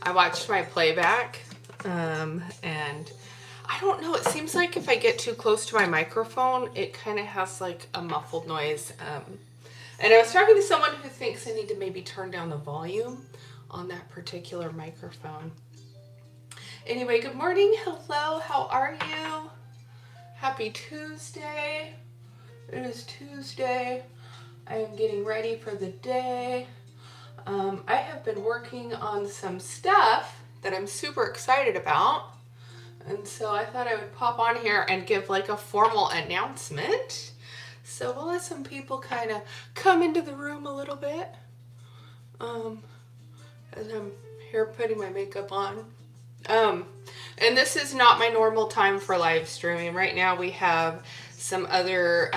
I watched my playback, and I don't know, it seems like if I get too close to my microphone, it kind of has like a muffled noise. And I was talking to someone who thinks I need to maybe turn down the volume on that particular microphone. Anyway, good morning. Hello, how are you? Happy Tuesday. It is Tuesday. I am getting ready for the day. I have been working on some stuff that I'm super excited about. And so I thought I would pop on here and give like a formal announcement. So we'll let some people kind of come into the room a little bit. As I'm here putting my makeup on. And this is not my normal time for live streaming. Right now we have some other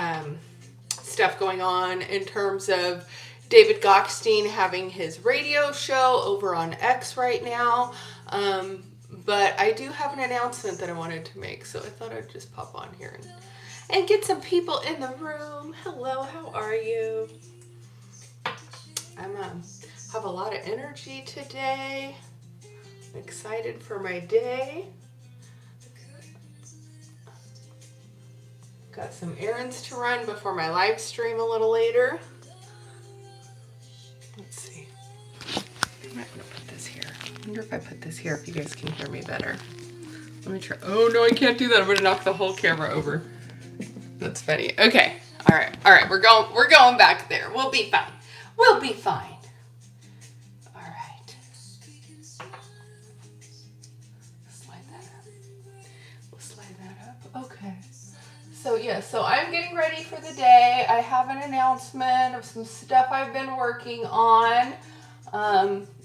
stuff going on in terms of David Gokhstein having his radio show over on X right now. But I do have an announcement that I wanted to make, so I thought I'd just pop on here and get some people in the room. Hello, how are you? I'm have a lot of energy today. I'm excited for my day. Got some errands to run before my live stream a little later. Let's see. I might want to put this here. I wonder if I put this here if you guys can hear me better. Let me try. Oh no, I can't do that. I'm gonna knock the whole camera over. That's funny. Okay. All right. We're going back there. We'll be fine. We'll be fine. All right. Slide that up. We'll slide that up. Okay. So I'm getting ready for the day. I have an announcement of some stuff I've been working on.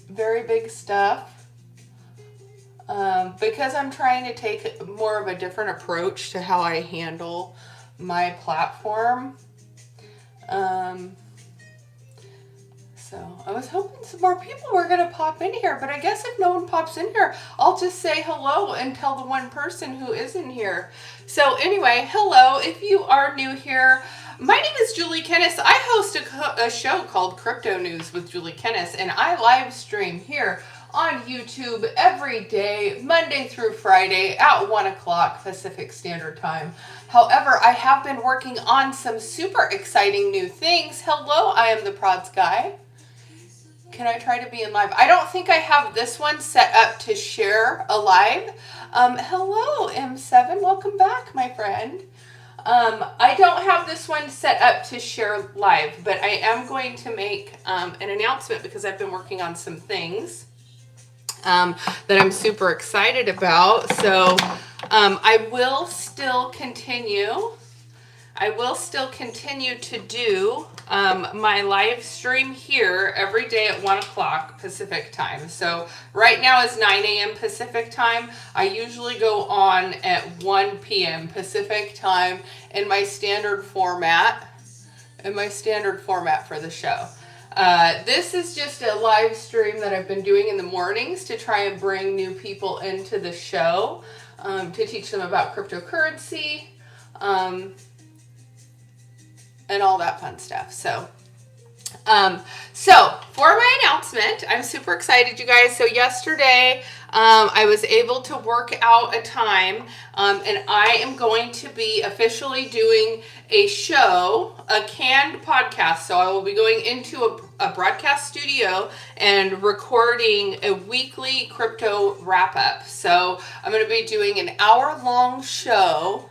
Very big stuff. Because I'm trying to take more of a different approach to how I handle my platform. So I was hoping some more people were going to pop in here, but I guess if no one pops in here, I'll just say hello and tell the one person who isn't here. So anyway, hello. If you are new here, my name is Julie Kennis. I host a show called Crypto News with Julie Kennis, and I live stream here on YouTube every day, Monday through Friday at 1 o'clock Pacific Standard Time. However, I have been working on some super exciting new things. Hello, I am the Prods Guy. Can I try to be in live? I don't think I have this one set up to share a live. Hello, M7. Welcome back, my friend. I don't have this one set up to share live, but I am going to make an announcement because I've been working on some things that I'm super excited about. So I will still continue to do my live stream here every day at 1 o'clock Pacific time. So right now is 9 a.m. Pacific time. I usually go on at 1 p.m. Pacific time in my standard format for the show. This is just a live stream that I've been doing in the mornings to try and bring new people into the show, to teach them about cryptocurrency, and all that fun stuff. So for my announcement, I'm super excited, you guys. So yesterday, I was able to work out a time, and I am going to be officially doing a show, a canned podcast. So I will be going into a broadcast studio and recording a weekly crypto wrap up. So I'm going to be doing an hour-long show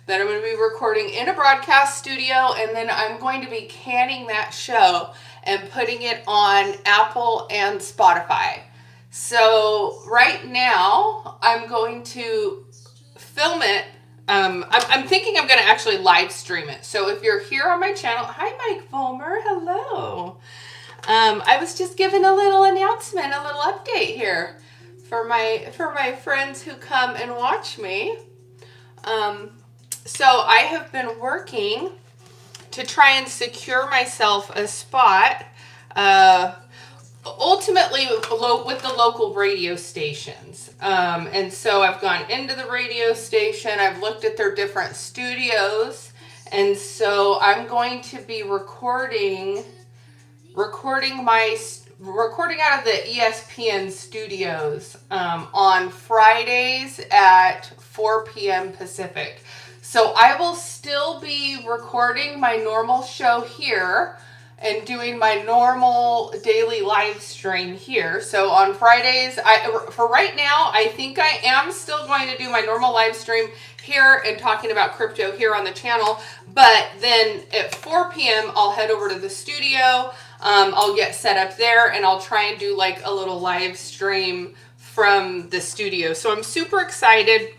that I'm going to be recording in a broadcast studio, and then I'm going to be canning that show and putting it on Apple and Spotify. So right now, I'm going to film it. I'm thinking I'm going to actually live stream it. So if you're here on my channel, hi Mike Fulmer, hello. I was just giving a little announcement, a little update here for my friends who come and watch me. So I have been working to try and secure myself a spot, ultimately with the local radio stations. And so I've gone into the radio station, I've looked at their different studios, and so I'm going to be recording my recording out of the ESPN studios on Fridays at 4 p.m. Pacific. So I will still be recording my normal show here and doing my normal daily live stream here. So on Fridays, for right now, I think I am still going to do my normal live stream here and talking about crypto here on the channel. But then at 4 p.m., I'll head over to the studio. I'll get set up there and I'll try and do like a little live stream from the studio. So I'm super excited.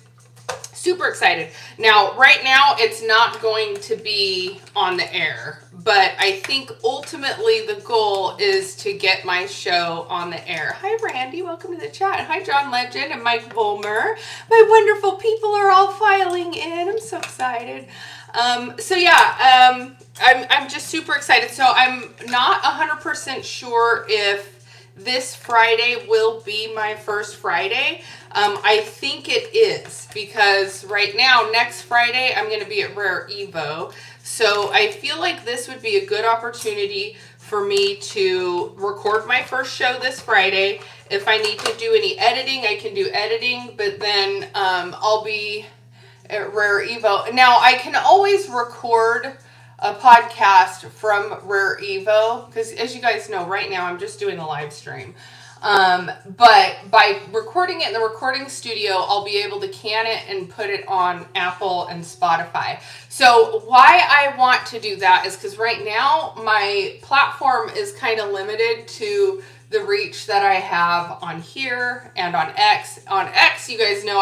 Super excited. Now, right now, it's not going to be on the air, but I think ultimately the goal is to get my show on the air. Hi, Randy. Welcome to the chat. Hi, John Legend and Mike Volmer. My wonderful people are all filing in. I'm so excited. I'm just super excited. So I'm not 100% sure if this Friday will be my first Friday. I think it is because right now, next Friday, I'm going to be at Rare Evo. So I feel like this would be a good opportunity for me to record my first show this Friday. If I need to do any editing, I can do editing, but then I'll be at Rare Evo. Now, I can always record a podcast from Rare Evo because, as you guys know, right now I'm just doing a live stream. But by recording it in the recording studio, I'll be able to can it and put it on Apple and Spotify. So why I want to do that is because right now my platform is kind of limited to the reach that I have on here and on X. On X, you guys know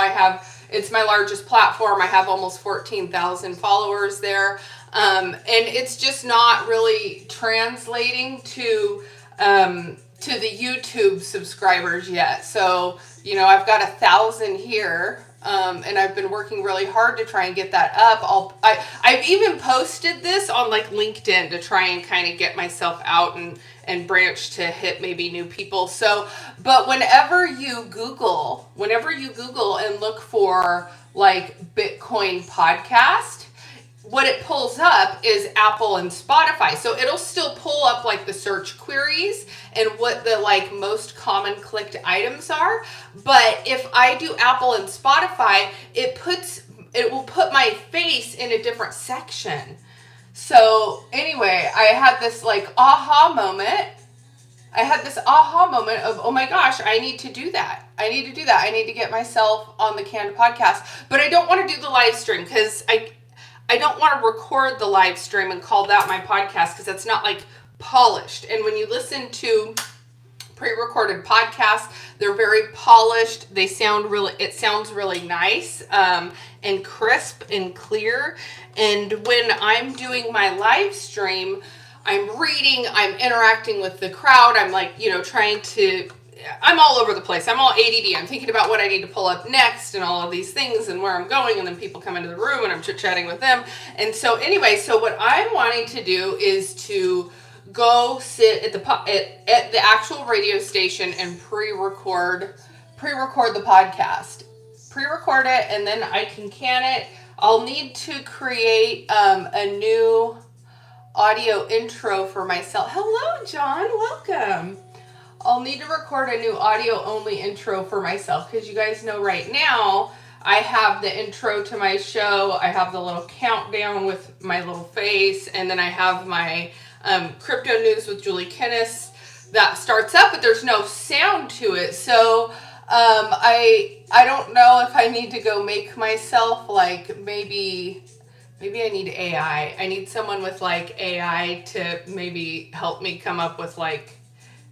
it's my largest platform. I have almost 14,000 followers there. And it's just not really translating to the YouTube subscribers yet. So, I've got 1,000 here, and I've been working really hard to try and get that up. I've even posted this on like LinkedIn to try and kind of get myself out and branch to hit maybe new people. So, but whenever you Google and look for like Bitcoin podcast, what it pulls up is Apple and Spotify. So it'll still pull up like the search queries and what the like most common clicked items are. But if I do Apple and Spotify, it will put my face in a different section. So anyway, I had this like aha moment. Of, oh my gosh, I need to do that. I need to get myself on the Canned podcast. But I don't want to do the live stream because I don't want to record the live stream and call that my podcast because that's not like polished. And when you listen to pre-recorded podcasts, they're very polished. It sounds really nice and crisp and clear. And when I'm doing my live stream, I'm reading, I'm interacting with the crowd. I'm like, I'm all over the place. I'm all ADD. I'm thinking about what I need to pull up next and all of these things and where I'm going. And then people come into the room and I'm chit-chatting with them. And so anyway, so what I'm wanting to do is to go sit at the actual radio station and pre-record the podcast. Pre-record it and then I can can it. I'll need to create a new audio intro for myself. Hello, John. Welcome. I'll need to record a new audio only intro for myself because you guys know right now I have the intro to my show. I have the little countdown with my little face, and then I have my crypto news with Julie Kennis that starts up, but there's no sound to it. So I don't know if I need to go make myself like maybe I need AI. I need someone with like AI to maybe help me come up with like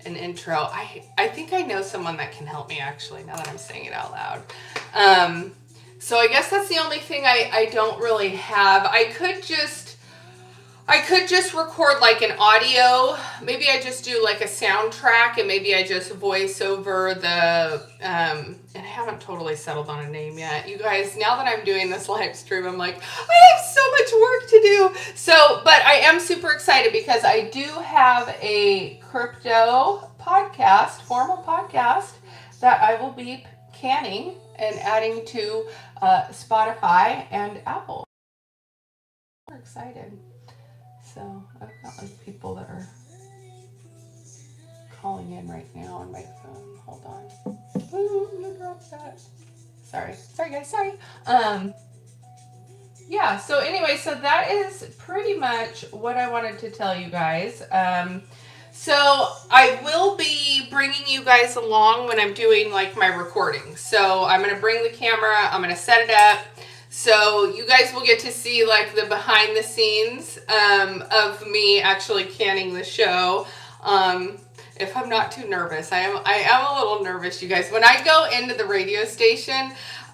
an intro. I think I know someone that can help me actually, now that I'm saying it out loud. So I guess that's the only thing I don't really have. I could just record like an audio. Maybe I just do like a soundtrack and maybe I just voice over the, and I haven't totally settled on a name yet. You guys, now that I'm doing this live stream, I'm like, I have so much work to do. So, but I am super excited because I do have a crypto podcast, formal podcast that I will be canning and adding to Spotify and Apple. We're excited. So I've got like people that are calling in right now on my phone. Hold on. Ooh, look at that. Sorry guys, sorry. Yeah, so anyway, so that is pretty much what I wanted to tell you guys. So I will be bringing you guys along when I'm doing like my recording. So I'm going to bring the camera, I'm going to set it up. So you guys will get to see like the behind the scenes of me actually canning the show. If I'm not too nervous, I am a little nervous, you guys. When I go into the radio station,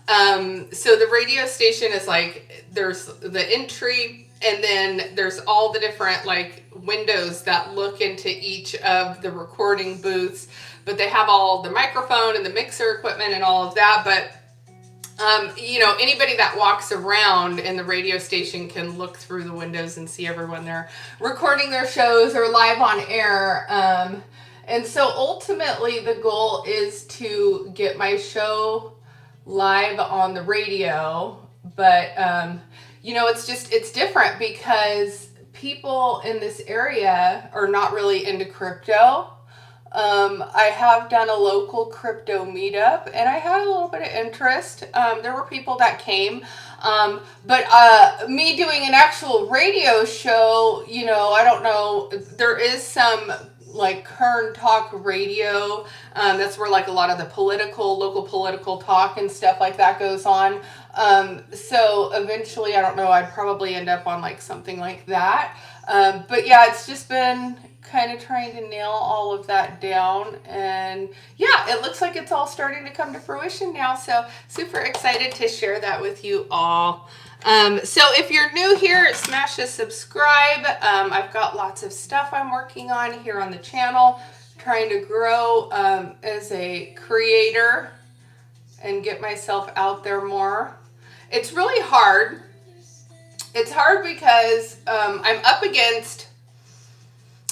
so the radio station is like, there's the entry and then there's all the different like windows that look into each of the recording booths, but they have all the microphone and the mixer equipment and all of that. But you know, anybody that walks around in the radio station can look through the windows and see everyone there recording their shows or live on air. And so ultimately the goal is to get my show live on the radio, but you know, it's different because people in this area are not really into crypto. I have done a local crypto meetup and I had a little bit of interest. There were people that came, but me doing an actual radio show, you know, I don't know, there is some like Kern Talk Radio. That's where like a lot of the local political talk and stuff like that goes on. So eventually, I don't know, I'd probably end up on like something like that. But yeah, it's just been kind of trying to nail all of that down. And yeah, it looks like it's all starting to come to fruition now. So super excited to share that with you all. So if you're new here, smash the subscribe. I've got lots of stuff I'm working on here on the channel, trying to grow as a creator and get myself out there more. It's really hard. It's hard because I'm up against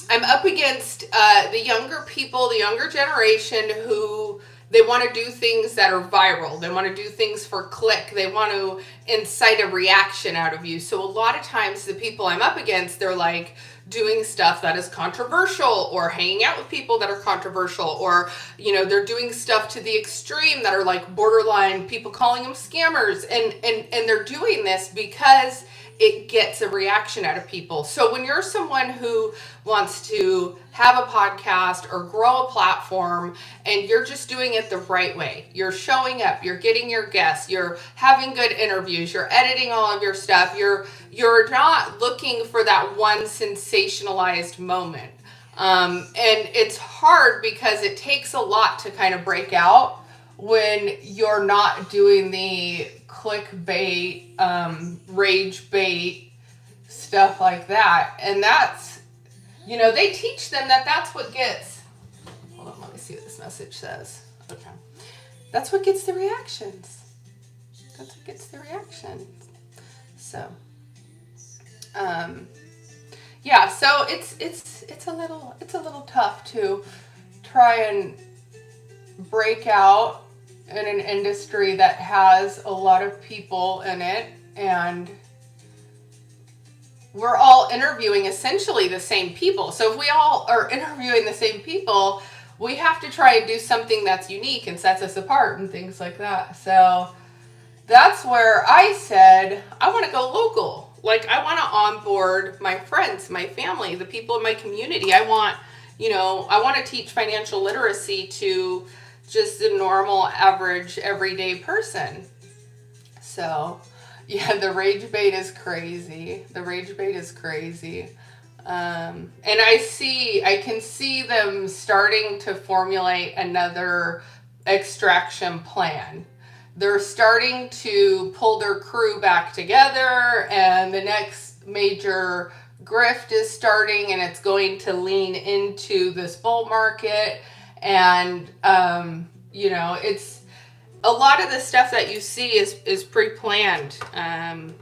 the younger people, the younger generation who they want to do things that are viral. They want to do things for click. They want to incite a reaction out of you. So a lot of times the people I'm up against, they're like doing stuff that is controversial or hanging out with people that are controversial, or, you know, they're doing stuff to the extreme that are like borderline, people calling them scammers. And they're doing this because it gets a reaction out of people. So when you're someone who wants to have a podcast or grow a platform and you're just doing it the right way, you're showing up, you're getting your guests, you're having good interviews, you're editing all of your stuff, you're not looking for that one sensationalized moment. And it's hard because it takes a lot to kind of break out when you're not doing the clickbait, rage bait, stuff like that. And that's, you know, they teach them that that's what gets, hold on, let me see what this message says. Okay. That's what gets the reactions. That's what gets the reactions. So, yeah, so it's a little tough to try and break out in an industry that has a lot of people in it, and we're all interviewing essentially the same people. So if we all are interviewing the same people, we have to try and do something that's unique and sets us apart and things like that. So that's where I said, I want to go local. Like, I want to onboard my friends, my family, the people in my community. I want to teach financial literacy to just the normal, average, everyday person. So, yeah, the rage bait is crazy. The rage bait is crazy. And I can see them starting to formulate another extraction plan. They're starting to pull their crew back together, and the next major grift is starting, and it's going to lean into this bull market. And, you know, it's a lot of the stuff that you see is pre-planned.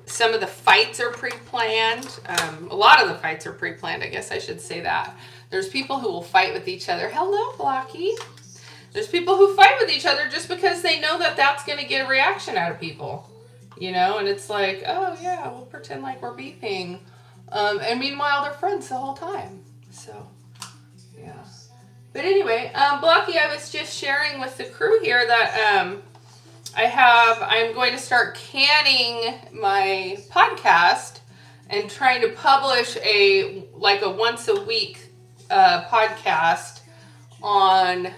Some of the fights are pre-planned. A lot of the fights are pre-planned, I guess I should say that. There's people who will fight with each other. Hello, Blocky. There's people who fight with each other just because they know that that's going to get a reaction out of people, you know, and it's like, oh yeah, we'll pretend like we're beefing. And meanwhile, they're friends the whole time. So, yeah. But anyway, Blocky, I was just sharing with the crew here that I'm going to start canning my podcast and trying to publish a once a week podcast on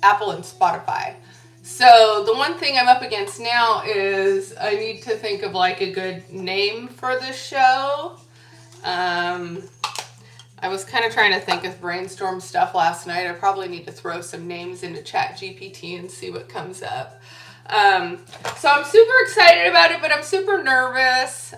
Apple and Spotify. So the one thing I'm up against now is I need to think of like a good name for the show. I was kind of trying to think of brainstorm stuff last night. I probably need to throw some names into ChatGPT and see what comes up. So I'm super excited about it, but I'm super nervous.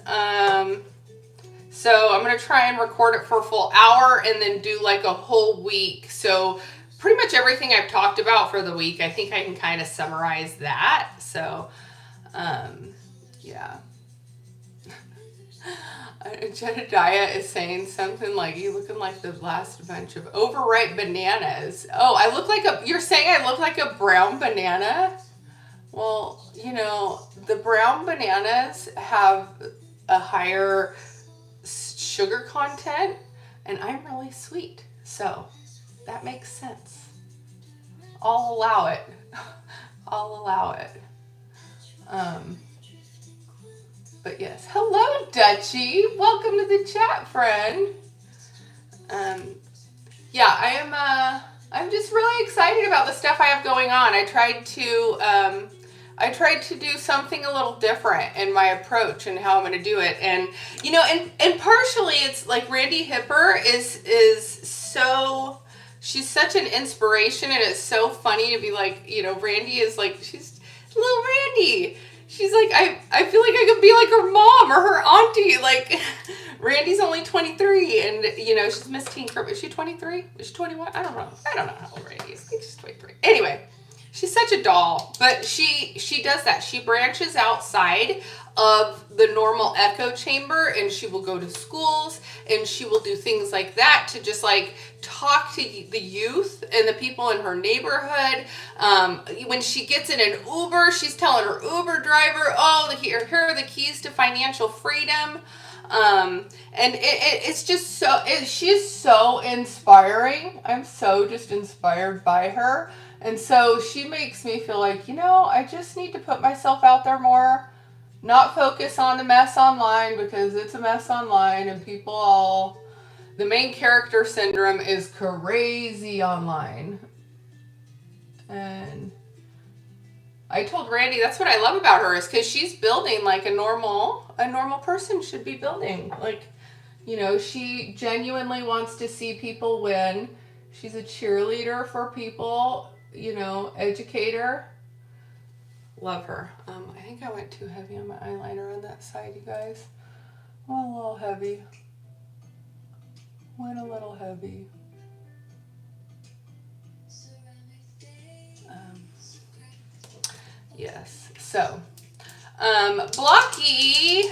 So I'm going to try and record it for a full hour and then do like a whole week. So pretty much everything I've talked about for the week, I think I can kind of summarize that. So, yeah. Jedediah is saying something like, you looking like the last bunch of overripe bananas. Oh, I look like you're saying I look like a brown banana? Well, you know, the brown bananas have a higher sugar content, and I'm really sweet. So that makes sense. I'll allow it. I'll allow it. But yes, hello, Dutchie. Welcome to the chat, friend. Yeah, I'm just really excited about the stuff I have going on. I tried to do something a little different in my approach and how I'm going to do it. And, you know, and partially it's like Randy Hipper is so, she's such an inspiration, and it's so funny to be like, you know, Randy is like, she's little Randy. She's like, I feel like I could be like her mom or her auntie. Like, Randy's only 23, and, you know, she's Miss Teen Curve. Is she 23? Is she 21? I don't know. I don't know how old Randy is. I think she's 23. Anyway, she's such a doll, but she does that. She branches outside of the normal echo chamber, and she will go to schools, and she will do things like that to just like talk to the youth and the people in her neighborhood. When she gets in an Uber, she's telling her Uber driver, oh, here are the keys to financial freedom. And it's just so, she is so inspiring. I'm so just inspired by her. And so she makes me feel like, you know, I just need to put myself out there more, not focus on the mess online, because it's a mess online and the main character syndrome is crazy online. And I told Randy that's what I love about her, is because she's building like a normal person should be building. Like, you know, she genuinely wants to see people win. She's a cheerleader for people, you know, educator. Love her. I think I went too heavy on my eyeliner on that side, you guys. Went a little heavy. Yes. So, Blocky,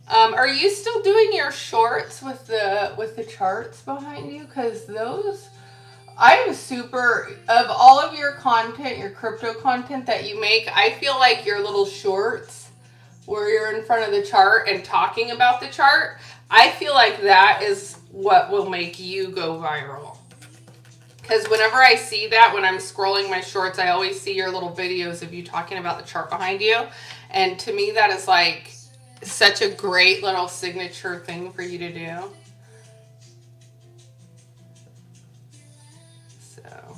are you still doing your shorts with the charts behind you? Because those, I'm super, of all of your content, your crypto content that you make, I feel like your little shorts where you're in front of the chart and talking about the chart, I feel like that is what will make you go viral. Because whenever I see that, when I'm scrolling my shorts, I always see your little videos of you talking about the chart behind you. And to me, that is like such a great little signature thing for you to do. So,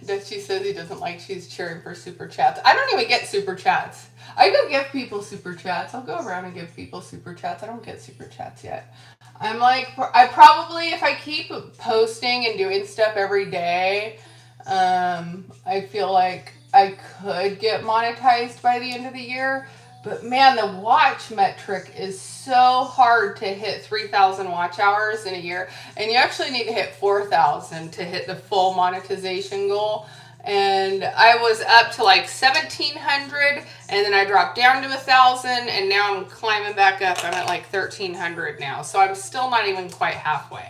Dutchie says he doesn't like she's cheering for super chats. I don't even get super chats. I go give people super chats. I'll go around and give people super chats. I don't get super chats yet. I'm like, I probably, if I keep posting and doing stuff every day, I feel like I could get monetized by the end of the year. But man, the watch metric is so hard to hit 3,000 watch hours in a year. And you actually need to hit 4,000 to hit the full monetization goal. And I was up to like 1,700, and then I dropped down to 1,000, and now I'm climbing back up. I'm at like 1,300 now. So I'm still not even quite halfway.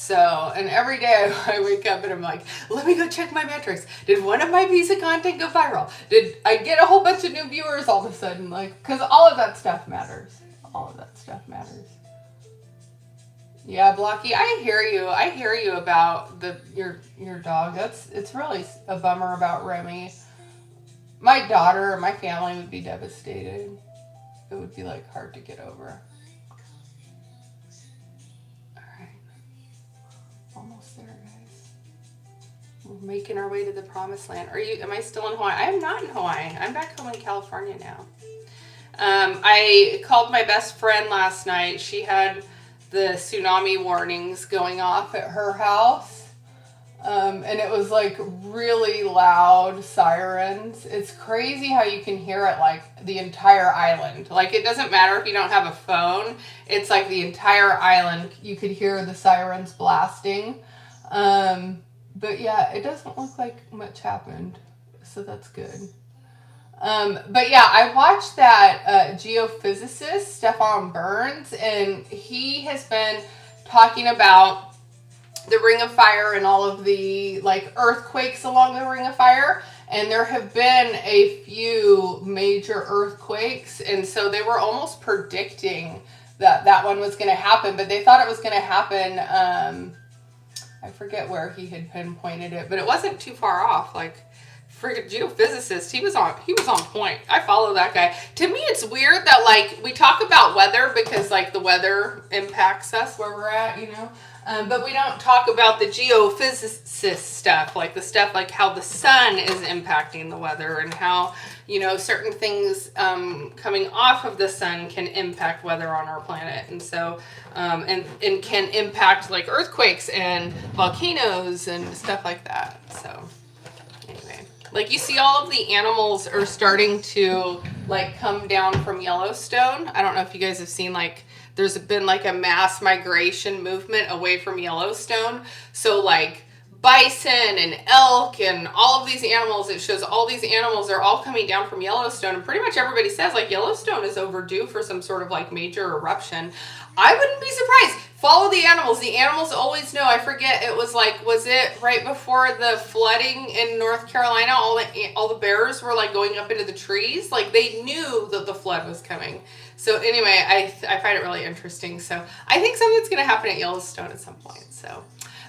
So, and every day I wake up and I'm like, let me go check my metrics. Did one of my piece of content go viral? Did I get a whole bunch of new viewers all of a sudden? Like, because all of that stuff matters. All of that stuff matters. Yeah, Blocky, I hear you. I hear you about your dog. It's really a bummer about Remy. My daughter, my family would be devastated. It would be like hard to get over. All right, almost there, guys. We're making our way to the promised land. Am I still in Hawaii? I am not in Hawaii. I'm back home in California now. I called my best friend last night. She had the tsunami warnings going off at her house. And it was like really loud sirens. It's crazy how you can hear it like the entire island. Like it doesn't matter if you don't have a phone. It's like the entire island. You could hear the sirens blasting. But yeah, it doesn't look like much happened. So that's good. But yeah, I watched that geophysicist, Stefan Burns, and he has been talking about the Ring of Fire and all of the like earthquakes along the Ring of Fire. And there have been a few major earthquakes. And so they were almost predicting that one was going to happen, but they thought it was going to happen. I forget where he had pinpointed it, but it wasn't too far off. Like, freaking geophysicist, he was on point. I follow that guy. To me, it's weird that like we talk about weather because like the weather impacts us where we're at, you know. But we don't talk about the geophysicist stuff, like the stuff like how the sun is impacting the weather and how, you know, certain things coming off of the sun can impact weather on our planet. And so, and can impact like earthquakes and volcanoes and stuff like that. So anyway, like you see all of the animals are starting to like come down from Yellowstone. I don't know if you guys have seen like there's been like a mass migration movement away from Yellowstone. So like bison and elk and all of these animals, it shows all these animals are all coming down from Yellowstone. And pretty much everybody says like Yellowstone is overdue for some sort of like major eruption. I wouldn't be surprised. Follow the animals. The animals always know. I forget, it was like, was it right before the flooding in North Carolina? All the bears were like going up into the trees. Like they knew that the flood was coming. So anyway, I find it really interesting. So I think something's going to happen at Yellowstone at some point. So,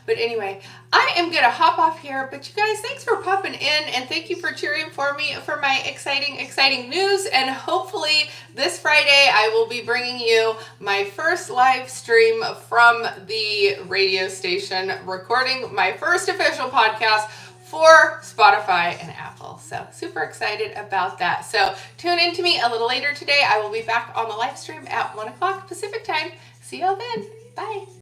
but anyway, I am going to hop off here. But you guys, thanks for popping in. And thank you for cheering for me for my exciting news. And hopefully this Friday, I will be bringing you my first live stream from the radio station, recording my first official podcast for Spotify and Apple. So super excited about that. So tune in to me a little later today. I will be back on the live stream at 1 o'clock Pacific time. See y'all then. Bye.